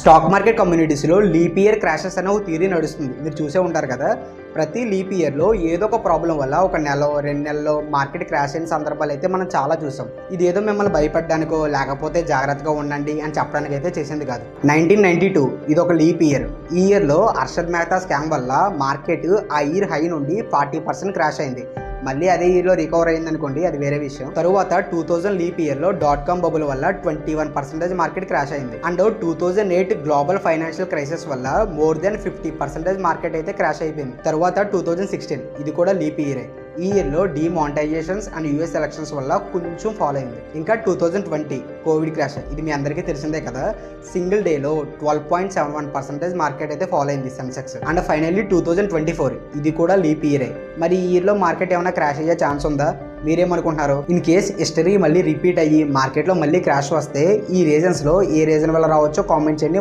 Stock market కమ్యూనిటీస్లో leap year crashes అనే ఒక థియరీ నడుస్తుంది. మీరు చూసే ఉంటారు కదా, ప్రతి లీప్ ఇయర్లో ఏదో ఒక ప్రాబ్లం వల్ల ఒక నెల 2 నెలల్లో మార్కెట్ క్రాష్ అయిన సందర్భాలు అయితే మనం చాలా చూసాం. ఇది ఏదో మిమ్మల్ని భయపడడానికో లేకపోతే జాగ్రత్తగా ఉండండి అని చెప్పడానికి అయితే చేసింది కాదు. 1992 ఇది ఒక లీప్ ఇయర్. ఈ ఇయర్లో హర్షద్ మెహతా స్కామ్ వల్ల మార్కెట్ ఆ ఇయర్ హై నుండి 40% క్రాష్ అయింది. మళ్ళీ అదే ఇయర్లో రికవర్ అయింది అనుకోండి, అది వేరే విషయం. తరువాత 2000 లీప్ ఇయర్లో .com బబుల్ వల్ల 21% మార్కెట్ క్రాష్ అయింది. అండ్ 2008 గ్లోబల్ ఫైనాన్షియల్ క్రైసిస్ వల్ల మోర్ దెన్ 50% మార్కెట్ అయితే క్రాష్ అయిపోయింది. తరువాత 2016 ఇది కూడా లీప్ ఇయరే. ఈ ఇయర్లో డిమానిటైజేషన్స్ అండ్ యూఎస్ ఎలక్షన్స్ వల్ల కొంచెం ఫాలో అయింది. ఇంకా 2020 కోవిడ్ క్రాష్, ఇది మీ అందరికీ తెలిసిందే కదా. సింగిల్ డేలో 12.71% మార్కెట్ అయితే ఫాలో అయింది సెన్సెక్స్. అండ్ ఫైనల్లీ 2024 ఇది కూడా లీప్ ఇయరే. మరి ఈ ఇయర్లో మార్కెట్ ఏమైనా క్రాష్ అయ్యే ఛాన్స్ ఉందా? మీరేమనుకుంటున్నారు? ఇన్ కేస్ హిస్టరీ మళ్ళీ రిపీట్ అయ్యి మార్కెట్లో మళ్ళీ క్రాష్ వస్తే ఈ రీజన్స్లో ఏ రీజన్ వల్ల రావచ్చో కామెంట్ చేయండి.